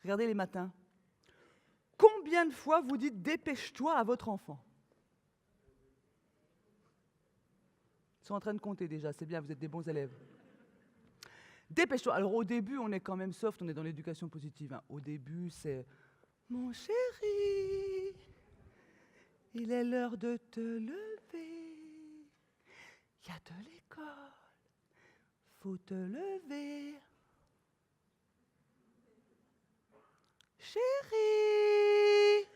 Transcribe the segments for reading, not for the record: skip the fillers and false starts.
Regardez les matins. Combien de fois vous dites « dépêche-toi » à votre enfant? Ils sont en train de compter déjà, c'est bien, vous êtes des bons élèves. Dépêche-toi. Alors au début, on est quand même soft, on est dans l'éducation positive. Hein. Au début, c'est « Mon chéri, il est l'heure de te lever. Il y a de l'école. Faut te lever. Chéri,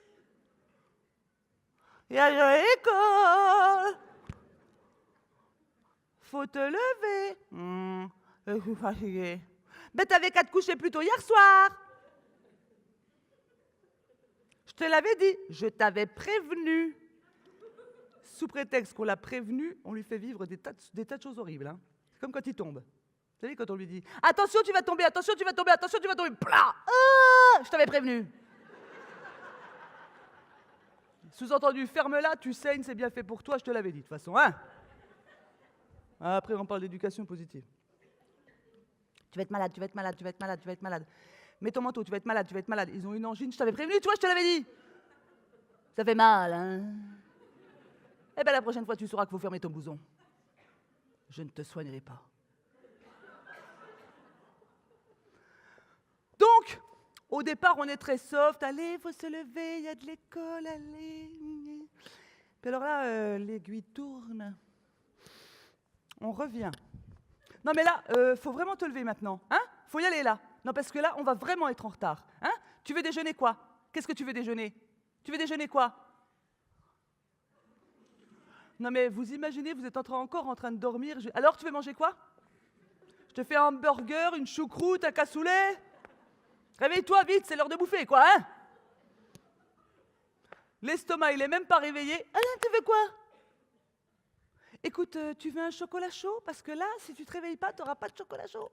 il y a de l'école. Faut te lever. Je suis fatiguée. Ben, t'avais qu'à te coucher plus tôt hier soir. Je te l'avais dit. Je t'avais prévenu. Sous prétexte qu'on l'a prévenu, on lui fait vivre des tas de choses horribles. Hein. C'est comme quand il tombe. Vous savez, quand on lui dit « Attention, tu vas tomber, attention, tu vas tomber, attention, tu vas tomber. » Plah, je t'avais prévenu. Sous-entendu, ferme-la, tu saignes, c'est bien fait pour toi, je te l'avais dit, de toute façon. Hein. Après, on parle d'éducation positive. Tu vas être malade, tu vas être malade, tu vas être malade, tu vas être malade. Mets ton manteau, tu vas être malade, tu vas être malade. Ils ont une angine, je t'avais prévenu, tu vois, je te l'avais dit. Ça fait mal, hein. Eh bien, la prochaine fois, tu sauras qu'il faut fermer ton blouson. Je ne te soignerai pas. Donc, au départ, on est très soft. Allez, il faut se lever, il y a de l'école, allez. Puis alors là, l'aiguille tourne. On revient. Non, mais là, faut vraiment te lever maintenant. Hein? Faut y aller, là. Non, parce que là, on va vraiment être en retard. Hein? Tu veux déjeuner quoi? Qu'est-ce que tu veux déjeuner? Tu veux déjeuner quoi? Non, mais vous imaginez, vous êtes encore en train de dormir. Alors, tu veux manger quoi? Je te fais un hamburger, une choucroute, un cassoulet. Réveille-toi vite, c'est l'heure de bouffer, quoi, hein? L'estomac, il est même pas réveillé. Ah non, tu veux quoi? Écoute, tu veux un chocolat chaud? Parce que là, si tu te réveilles pas, tu n'auras pas de chocolat chaud.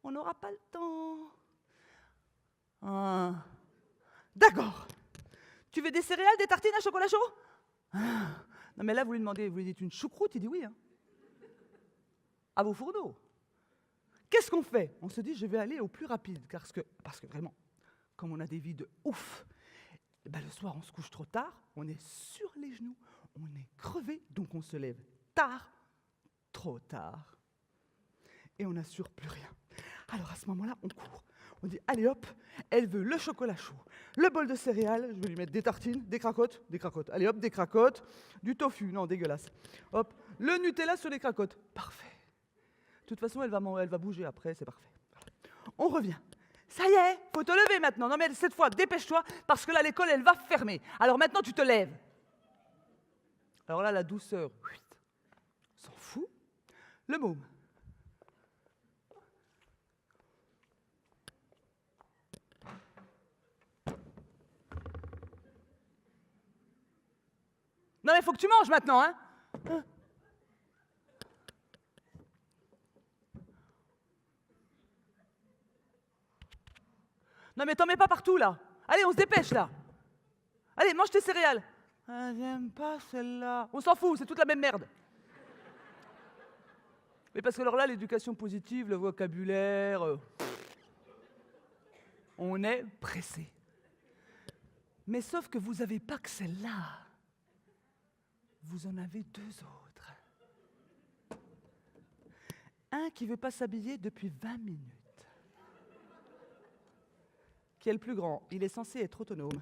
On n'aura pas le temps. Ah. D'accord. Tu veux des céréales, des tartines à chocolat chaud? Ah. Non, mais là, vous lui demandez, vous lui dites une choucroute, il dit oui. Hein. À vos fourneaux. Qu'est-ce qu'on fait? On se dit, je vais aller au plus rapide, parce que vraiment, comme on a des vies de ouf, eh ben le soir, on se couche trop tard, on est sur les genoux, on est crevé, donc on se lève tard, trop tard, et on n'assure plus rien. Alors à ce moment-là, on court. On dit, allez hop, elle veut le chocolat chaud, le bol de céréales, je vais lui mettre des tartines, des cracottes, allez hop, des cracottes, du tofu, non, dégueulasse. Hop, le Nutella sur les cracottes, parfait. De toute façon, elle va bouger après, c'est parfait. On revient. Ça y est, faut te lever maintenant. Non mais cette fois, dépêche-toi, parce que là, l'école, elle va fermer. Alors maintenant, tu te lèves. Alors là, la douceur, on s'en fout. Le môme. Non mais faut que tu manges maintenant, hein. Non mais t'en mets pas partout là. Allez, on se dépêche là. Allez, mange tes céréales. Ah, j'aime pas celle-là. On s'en fout, c'est toute la même merde. Mais parce que alors là, l'éducation positive, le vocabulaire, on est pressé. Mais sauf que vous n'avez pas que celle-là. Vous en avez deux autres. Un qui ne veut pas s'habiller depuis 20 minutes. Qui est le plus grand? Il est censé être autonome.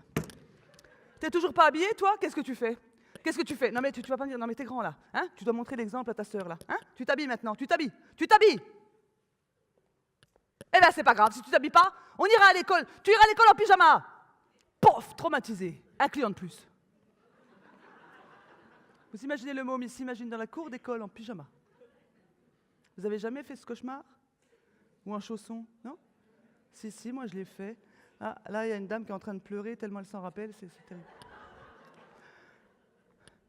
T'es toujours pas habillé, toi? Qu'est-ce que tu fais? Qu'est-ce que tu fais? Non mais tu vas pas me dire, non mais t'es grand là. Hein? Tu dois montrer l'exemple à ta sœur là. Hein? Tu t'habilles maintenant, tu t'habilles. Tu t'habilles! Eh ben c'est pas grave, si tu t'habilles pas, on ira à l'école. Tu iras à l'école en pyjama. Pof, traumatisé. Un client de plus. Vous imaginez le môme, il s'imagine dans la cour d'école en pyjama. Vous avez jamais fait ce cauchemar? Ou en chaussons? Non? Si, moi je l'ai fait. Ah, là, il y a une dame qui est en train de pleurer tellement elle s'en rappelle, c'est terrible.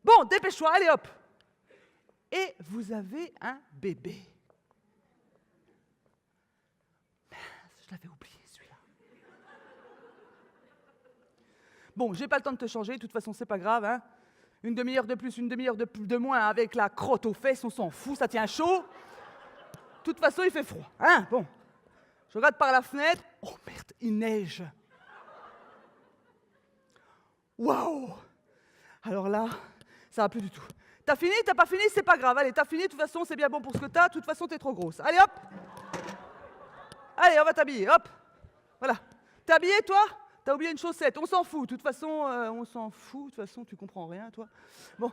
Bon, dépêche-toi, allez hop! Et vous avez un bébé. Je l'avais oublié, celui-là. Bon, j'ai pas le temps de te changer, de toute façon, c'est pas grave, hein. Une demi-heure de plus, une demi-heure de moins avec la crotte aux fesses, on s'en fout, ça tient chaud. De toute façon, il fait froid, hein. Bon. Je regarde par la fenêtre. Oh merde, il neige. Waouh! Alors là, ça va plus du tout. T'as fini, t'as pas fini, c'est pas grave. Allez, t'as fini, de toute façon, c'est bien bon pour ce que t'as. De toute façon, t'es trop grosse. Allez, hop! Allez, on va t'habiller, hop! Voilà. T'es habillé, toi? T'as oublié une chaussette. On s'en fout. De toute façon, on s'en fout. De toute façon, tu comprends rien, toi. Bon.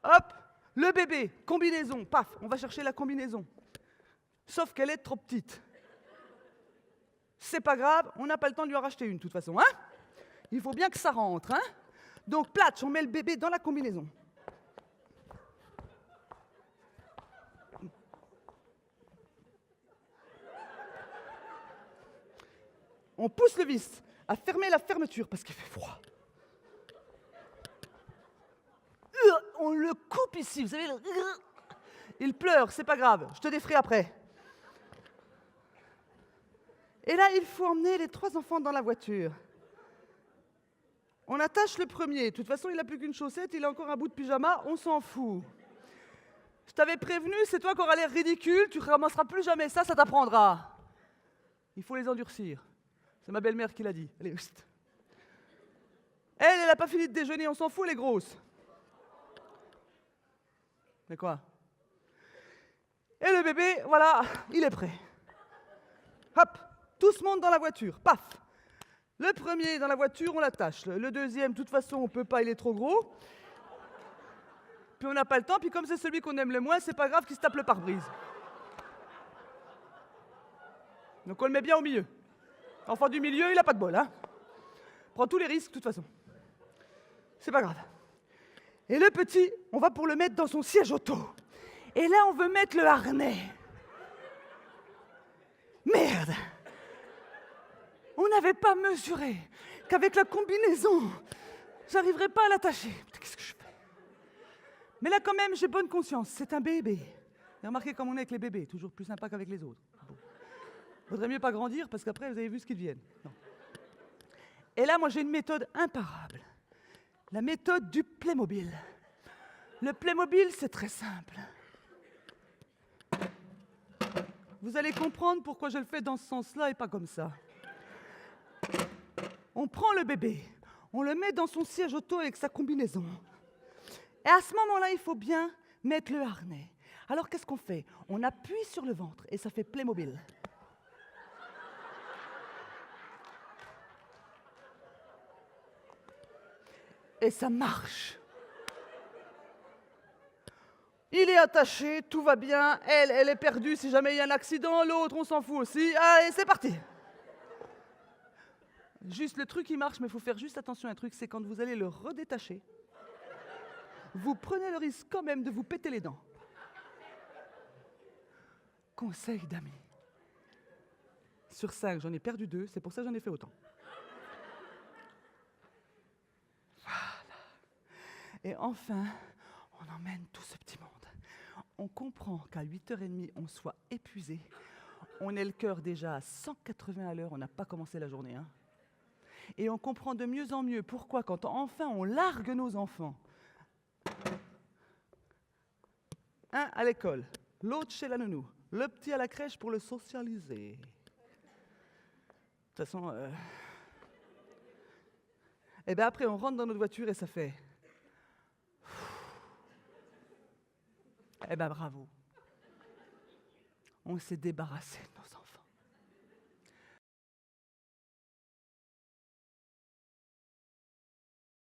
Hop! Le bébé, combinaison. Paf, on va chercher la combinaison. Sauf qu'elle est trop petite. C'est pas grave, on n'a pas le temps de lui en racheter une, de toute façon, hein? Il faut bien que ça rentre, hein? Donc, platch, on met le bébé dans la combinaison. On pousse le vis à fermer la fermeture parce qu'il fait froid. On le coupe ici, vous savez. Il pleure, c'est pas grave, je te déferai après. Et là, il faut emmener les 3 enfants dans la voiture. On attache le premier. De toute façon, il n'a plus qu'une chaussette, il a encore un bout de pyjama, on s'en fout. Je t'avais prévenu, c'est toi qui auras l'air ridicule, tu ne recommenceras plus jamais ça, ça t'apprendra. Il faut les endurcir. C'est ma belle-mère qui l'a dit. Allez, chut. Elle n'a pas fini de déjeuner, on s'en fout, elle est grosse. Mais quoi? Et le bébé, voilà, il est prêt. Hop, tous montent dans la voiture, paf. Le premier dans la voiture, on l'attache. Le deuxième, de toute façon, on ne peut pas, il est trop gros. Puis on n'a pas le temps, puis comme c'est celui qu'on aime le moins, c'est pas grave qu'il se tape le pare-brise. Donc on le met bien au milieu. L'enfant du milieu, il n'a pas de bol, hein. Prend tous les risques, de toute façon. C'est pas grave. Et le petit, on va pour le mettre dans son siège auto. Et là, on veut mettre le harnais. Merde! On n'avait pas mesuré qu'avec la combinaison, j'arriverais pas à l'attacher. Putain, qu'est-ce que je fais? Mais là, quand même, j'ai bonne conscience. C'est un bébé. Et remarquez comme on est avec les bébés, toujours plus sympa qu'avec les autres. Bon. Vaudrait mieux pas grandir parce qu'après, vous avez vu ce qu'ils deviennent. Non. Et là, moi, j'ai une méthode imparable. La méthode du Playmobil. Le Playmobil, c'est très simple. Vous allez comprendre pourquoi je le fais dans ce sens-là et pas comme ça. On prend le bébé, on le met dans son siège auto avec sa combinaison. Et à ce moment-là, il faut bien mettre le harnais. Alors qu'est-ce qu'on fait? On appuie sur le ventre et ça fait Playmobil. Et ça marche. Il est attaché, tout va bien. Elle est perdue si jamais il y a un accident. L'autre, on s'en fout aussi. Allez, c'est parti. Juste le truc, il marche, mais il faut faire juste attention à un truc, c'est quand vous allez le redétacher, vous prenez le risque quand même de vous péter les dents. Conseil d'amis. Sur 5, j'en ai perdu 2, c'est pour ça que j'en ai fait autant. Voilà. Et enfin, on emmène tout ce petit monde. On comprend qu'à 8h30, on soit épuisé. On est le cœur déjà à 180 à l'heure, on n'a pas commencé la journée, hein. Et on comprend de mieux en mieux pourquoi, quand enfin on largue nos enfants, un à l'école, l'autre chez la nounou, le petit à la crèche pour le socialiser. De toute façon, et bien après on rentre dans notre voiture et ça fait... Eh ben bravo. On s'est débarrassé de nos enfants.